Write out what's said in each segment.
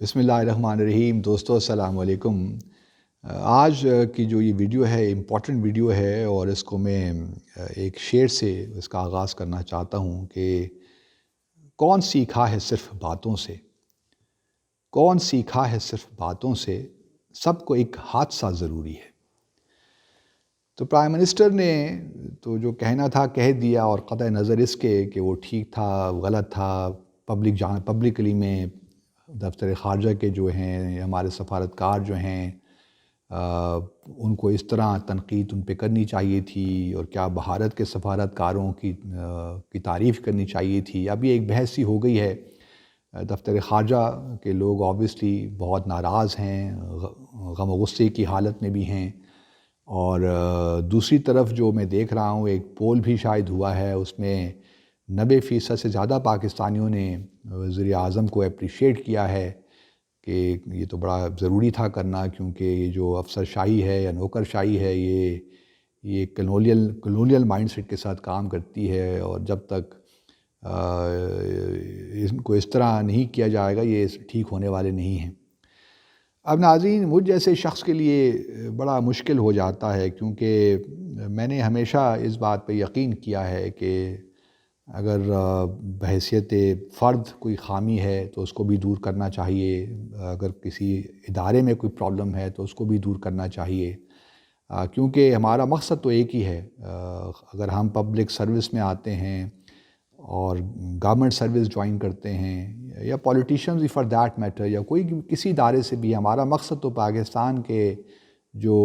بسم اللہ الرحمن الرحیم. دوستو السلام علیکم. آج کی جو یہ ویڈیو ہے امپورٹنٹ ویڈیو ہے اور اس کو میں ایک شعر سے اس کا آغاز کرنا چاہتا ہوں کہ کون سیکھا ہے صرف باتوں سے، کون سیکھا ہے صرف باتوں سے، سب کو ایک حادثہ ضروری ہے. تو پرائم منسٹر نے تو جو کہنا تھا کہہ دیا، اور قطع نظر اس کے کہ وہ ٹھیک تھا غلط تھا، پبلکلی میں دفتر خارجہ کے جو ہیں ہمارے سفارتکار جو ہیں ان کو اس طرح تنقید ان پہ کرنی چاہیے تھی، اور کیا بھارت کے سفارتکاروں کی تعریف کرنی چاہیے تھی. ابھی ایک بحث سی ہو گئی ہے. دفتر خارجہ کے لوگ آبویسلی بہت ناراض ہیں، غم و غصے کی حالت میں بھی ہیں. اور دوسری طرف جو میں دیکھ رہا ہوں ایک پول بھی شاید ہوا ہے، اس میں 90% سے زیادہ پاکستانیوں نے وزیر اعظم کو اپریشیٹ کیا ہے کہ یہ تو بڑا ضروری تھا کرنا، کیونکہ یہ جو افسر شاہی ہے یا نوکر شاہی ہے یہ کلونیل مائنڈ سیٹ کے ساتھ کام کرتی ہے، اور جب تک ان کو اس طرح نہیں کیا جائے گا یہ ٹھیک ہونے والے نہیں ہیں. اب ناظرین، مجھ جیسے شخص کے لیے بڑا مشکل ہو جاتا ہے، کیونکہ میں نے ہمیشہ اس بات پہ یقین کیا ہے کہ اگر بحیثیت فرد کوئی خامی ہے تو اس کو بھی دور کرنا چاہیے، اگر کسی ادارے میں کوئی پرابلم ہے تو اس کو بھی دور کرنا چاہیے، کیونکہ ہمارا مقصد تو ایک ہی ہے. اگر ہم پبلک سروس میں آتے ہیں اور گورنمنٹ سروس جوائن کرتے ہیں، یا پولیٹیشنز فار دیٹ میٹر، یا کوئی کسی ادارے سے بھی، ہمارا مقصد تو پاکستان کے جو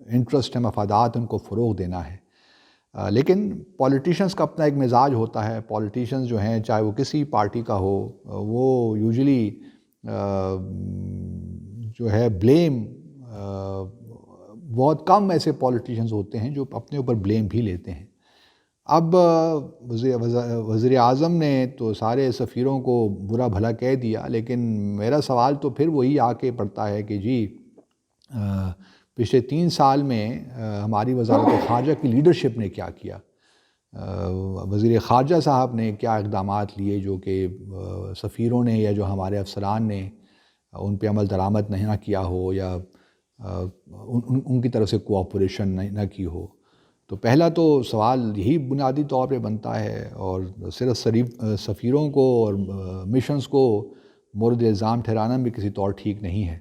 انٹرسٹ ہیں، مفادات، ان کو فروغ دینا ہے. لیکن پولیٹیشنز کا اپنا ایک مزاج ہوتا ہے. پولیٹیشنز جو ہیں چاہے وہ کسی پارٹی کا ہو، وہ یوزلی جو ہے بلیم، بہت کم ایسے پولیٹیشنز ہوتے ہیں جو اپنے اوپر بلیم بھی لیتے ہیں. اب وزیر اعظم نے تو سارے سفیروں کو برا بھلا کہہ دیا، لیکن میرا سوال تو پھر وہی آ کے پڑتا ہے کہ جی پچھلے 3 سال میں ہماری وزارت خارجہ کی لیڈرشپ نے کیا کیا، وزیر خارجہ صاحب نے کیا اقدامات لیے جو کہ سفیروں نے یا جو ہمارے افسران نے ان پہ عمل درآمد نہیں نہ کیا ہو، یا ان کی طرف سے کوآپریشن نہ کی ہو. تو پہلا تو سوال یہی بنیادی طور پہ بنتا ہے، اور صرف سفیروں کو اور مشنز کو مورد الزام ٹھہرانا بھی کسی طور ٹھیک نہیں ہے،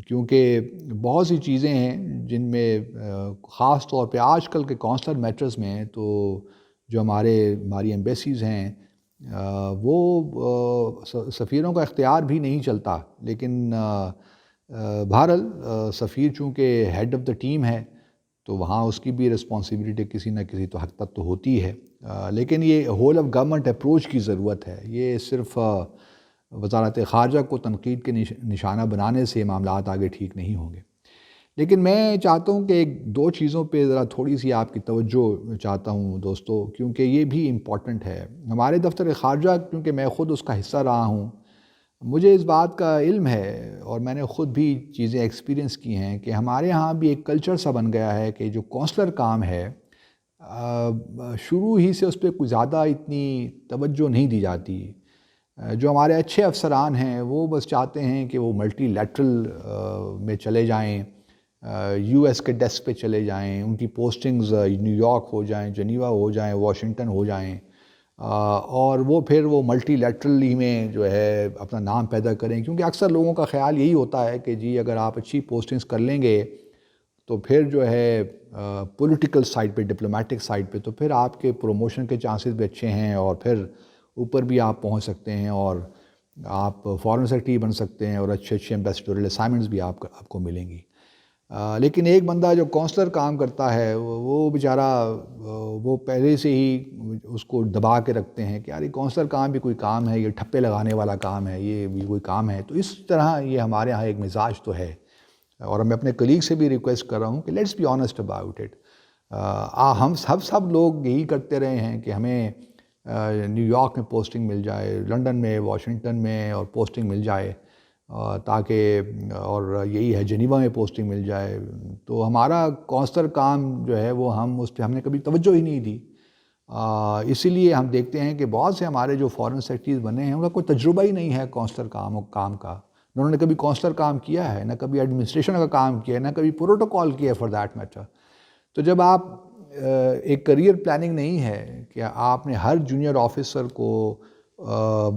کیونکہ بہت سی چیزیں ہیں جن میں خاص طور پہ آج کل کے کونسلر میٹرز میں تو جو ہماری ایمبیسیز ہیں وہ سفیروں کا اختیار بھی نہیں چلتا. لیکن بہرحال سفیر چونکہ ہیڈ آف دا ٹیم ہے تو وہاں اس کی بھی رسپانسبلٹی کسی نہ کسی تو حد تک تو ہوتی ہے. لیکن یہ ہول آف گورنمنٹ اپروچ کی ضرورت ہے. یہ صرف وزارت خارجہ کو تنقید کے نشانہ بنانے سے معاملات آگے ٹھیک نہیں ہوں گے. لیکن میں چاہتا ہوں کہ ایک 2 چیزوں پہ ذرا تھوڑی سی آپ کی توجہ چاہتا ہوں دوستو، کیونکہ یہ بھی امپورٹنٹ ہے. ہمارے دفتر خارجہ، کیونکہ میں خود اس کا حصہ رہا ہوں، مجھے اس بات کا علم ہے، اور میں نے خود بھی چیزیں ایکسپیرینس کی ہیں کہ ہمارے ہاں بھی ایک کلچر سا بن گیا ہے کہ جو کونسلر کام ہے شروع ہی سے اس پہ کچھ زیادہ اتنی توجہ نہیں دی جاتی. جو ہمارے اچھے افسران ہیں وہ بس چاہتے ہیں کہ وہ ملٹی لیٹرل میں چلے جائیں، یو ایس کے ڈیسک پہ چلے جائیں، ان کی پوسٹنگز نیو یارک ہو جائیں، جنیوا ہو جائیں، واشنگٹن ہو جائیں، اور وہ پھر وہ ملٹی لیٹرلی میں جو ہے اپنا نام پیدا کریں. کیونکہ اکثر لوگوں کا خیال یہی ہوتا ہے کہ جی اگر آپ اچھی پوسٹنگز کر لیں گے تو پھر جو ہے پولیٹیکل سائڈ پہ، ڈپلومیٹک سائڈ پہ، تو پھر آپ کے پروموشن کے چانسز بھی اچھے ہیں، اور پھر اوپر بھی آپ پہنچ سکتے ہیں، اور آپ فارن سیکرٹری بن سکتے ہیں، اور اچھے ایمبیسڈورل اسائنمنٹس بھی آپ کو ملیں گی. لیکن ایک بندہ جو کونسلر کام کرتا ہے وہ بیچارہ وہ پہلے سے ہی اس کو دبا کے رکھتے ہیں کہ یار یہ کونسلر کام بھی کوئی کام ہے، یہ ٹھپے لگانے والا کام ہے، یہ بھی کوئی کام ہے. تو اس طرح یہ ہمارے ہاں ایک مزاج تو ہے، اور میں اپنے کلیگ سے بھی ریکویسٹ کر رہا ہوں کہ let's be honest about it. ہم سب لوگ یہی کرتے رہے ہیں کہ ہمیں نیو یارک میں پوسٹنگ مل جائے، لنڈن میں، واشنگٹن میں اور پوسٹنگ مل جائے، تاکہ اور یہی ہے جنیوا میں پوسٹنگ مل جائے. تو ہمارا کونسلر کام جو ہے وہ اس پہ ہم نے کبھی توجہ ہی نہیں دی. اسی لیے ہم دیکھتے ہیں کہ بہت سے ہمارے جو فارن سیکرٹریز بنے ہیں ان کا کوئی تجربہ ہی نہیں ہے کونسلر کام کا. انہوں نے کبھی کونسلر کام کیا ہے، نہ کبھی ایڈمنسٹریشن کا کام کیا ہے، نہ کبھی پروٹوکال کیا ہے فار دیٹ میٹر. تو جب آپ ایک کریئر پلاننگ نہیں ہے کہ آپ نے ہر جونیئر آفیسر کو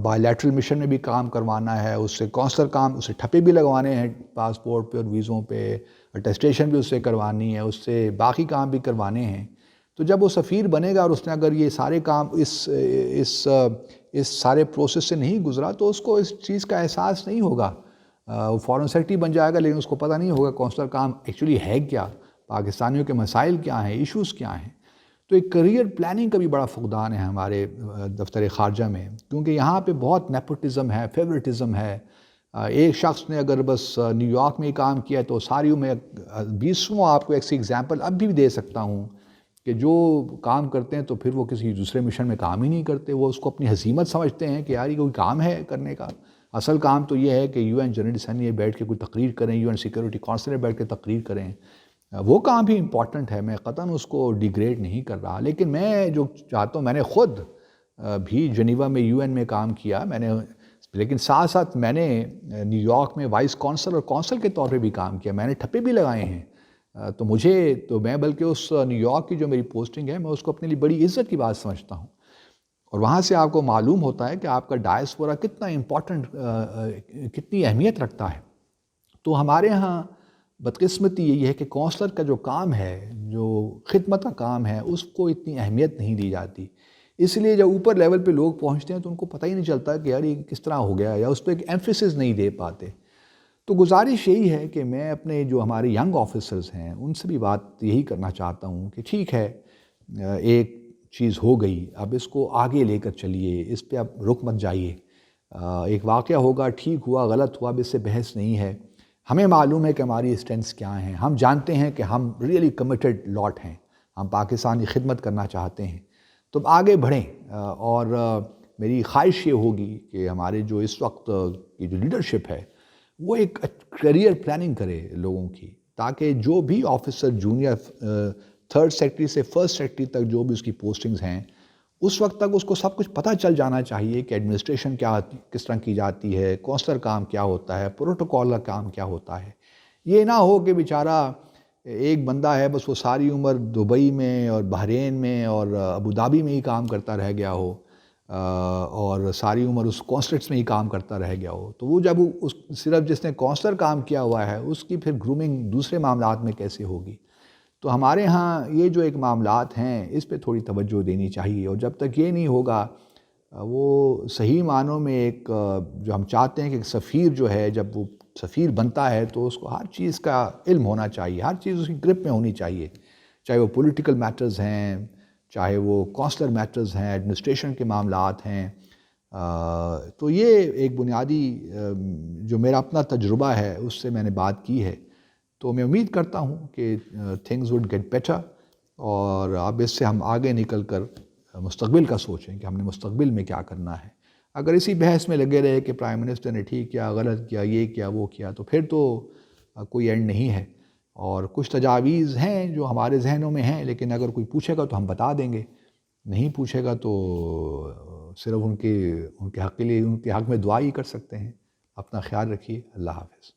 بائی لیٹرل مشن میں بھی کام کروانا ہے، اس سے کونسلر کام، اس سے ٹھپے بھی لگوانے ہیں پاسپورٹ پہ اور ویزوں پہ، اٹیسٹیشن بھی اس سے کروانی ہے، اس سے باقی کام بھی کروانے ہیں. تو جب وہ سفیر بنے گا اور اس نے اگر یہ سارے کام اس سارے پروسیس سے نہیں گزرا تو اس کو اس چیز کا احساس نہیں ہوگا. وہ فارن سیکرٹری بن جائے گا لیکن اس کو پتہ نہیں ہوگا کونسلر کام ایکچولی ہے کیا، پاکستانیوں کے مسائل کیا ہیں، ایشوز کیا ہیں. تو ایک کریئر پلاننگ کا بھی بڑا فقدان ہے ہمارے دفتر خارجہ میں، کیونکہ یہاں پہ بہت نیپوٹزم ہے، فیورٹزم ہے. ایک شخص نے اگر بس نیو یارک میں ہی کام کیا تو ساری میں 20 آپ کو ایسی ایگزامپل اب بھی دے سکتا ہوں کہ جو کام کرتے ہیں تو پھر وہ کسی دوسرے مشن میں کام ہی نہیں کرتے. وہ اس کو اپنی ہزیمت سمجھتے ہیں کہ یار یہ کوئی کام ہے کرنے کا. اصل کام تو یہ ہے کہ یو این جنرل اسمبلی میں بیٹھ کے کوئی تقریر کریں، یو این سیکورٹی کونسل میں بیٹھ کے تقریر کریں. وہ کام بھی امپورٹنٹ ہے، میں قطعاً اس کو ڈیگریڈ نہیں کر رہا. لیکن میں جو چاہتا ہوں، میں نے خود بھی جنیوا میں یو این میں کام کیا میں نے، لیکن ساتھ ساتھ میں نے نیو یارک میں وائس کونسل اور کونسل کے طور پہ بھی کام کیا. میں نے ٹھپے بھی لگائے ہیں. تو میں بلکہ اس نیو یارک کی جو میری پوسٹنگ ہے میں اس کو اپنے لیے بڑی عزت کی بات سمجھتا ہوں. اور وہاں سے آپ کو معلوم ہوتا ہے کہ آپ کا ڈائسپورا کتنا امپورٹنٹ، کتنی اہمیت رکھتا ہے. تو ہمارے ہاں بدقسمتی یہی ہے کہ کونسلر کا جو کام ہے، جو خدمت کا کام ہے، اس کو اتنی اہمیت نہیں دی جاتی. اس لیے جب اوپر لیول پہ لوگ پہنچتے ہیں تو ان کو پتہ ہی نہیں چلتا کہ یار یہ کس طرح ہو گیا، یا اس پہ ایک ایمفیسس نہیں دے پاتے. تو گزارش یہی ہے کہ میں اپنے جو ہمارے ینگ آفیسرز ہیں ان سے بھی بات یہی کرنا چاہتا ہوں کہ ٹھیک ہے، ایک چیز ہو گئی، اب اس کو آگے لے کر چلیے، اس پہ اب رک مت جائیے. ایک واقعہ ہوگا، ٹھیک ہوا غلط ہوا، اب اس سے بحث نہیں ہے. ہمیں معلوم ہے کہ ہماری اسٹرینثs کیا ہیں، ہم جانتے ہیں کہ ہم ریئلی کمیٹڈ لاٹ ہیں، ہم پاکستان کی خدمت کرنا چاہتے ہیں. تو آگے بڑھیں. اور میری خواہش یہ ہوگی کہ ہمارے جو اس وقت کی جو لیڈرشپ ہے وہ ایک کریئر پلاننگ کرے لوگوں کی، تاکہ جو بھی آفیسر جونیئر 3rd سیکٹری سے 1st سیکٹری تک جو بھی اس کی پوسٹنگز ہیں، اس وقت تک اس کو سب کچھ پتہ چل جانا چاہیے کہ ایڈمنسٹریشن کس طرح کی جاتی ہے، کونسلر کام کیا ہوتا ہے، پروٹوکول کا کام کیا ہوتا ہے. یہ نہ ہو کہ بیچارہ ایک بندہ ہے بس وہ ساری عمر دبئی میں اور بحرین میں اور ابو دھابی میں ہی کام کرتا رہ گیا ہو، اور ساری عمر اس کونسلیٹس میں ہی کام کرتا رہ گیا ہو. تو وہ جب صرف جس نے کونسلر کام کیا ہوا ہے اس کی پھر گرومنگ دوسرے معاملات میں کیسے ہوگی. تو ہمارے ہاں یہ جو ایک معاملات ہیں اس پہ تھوڑی توجہ دینی چاہیے. اور جب تک یہ نہیں ہوگا، وہ صحیح معنوں میں ایک جو ہم چاہتے ہیں کہ ایک سفیر جو ہے جب وہ سفیر بنتا ہے تو اس کو ہر چیز کا علم ہونا چاہیے، ہر چیز اس کی گرپ میں ہونی چاہیے، چاہے وہ پولیٹیکل میٹرز ہیں، چاہے وہ کونسلر میٹرز ہیں، ایڈمنسٹریشن کے معاملات ہیں. تو یہ ایک بنیادی جو میرا اپنا تجربہ ہے اس سے میں نے بات کی ہے. تو میں امید کرتا ہوں کہ تھنگز وڈ گیٹ بیٹر، اور اب اس سے ہم آگے نکل کر مستقبل کا سوچیں کہ ہم نے مستقبل میں کیا کرنا ہے. اگر اسی بحث میں لگے رہے کہ پرائم منسٹر نے ٹھیک کیا، غلط کیا، یہ کیا وہ کیا، تو پھر تو کوئی اینڈ نہیں ہے. اور کچھ تجاویز ہیں جو ہمارے ذہنوں میں ہیں، لیکن اگر کوئی پوچھے گا تو ہم بتا دیں گے، نہیں پوچھے گا تو صرف ان کے حق کے لیے، ان کے حق میں دعا ہی کر سکتے ہیں. اپنا خیال رکھیے. اللہ حافظ.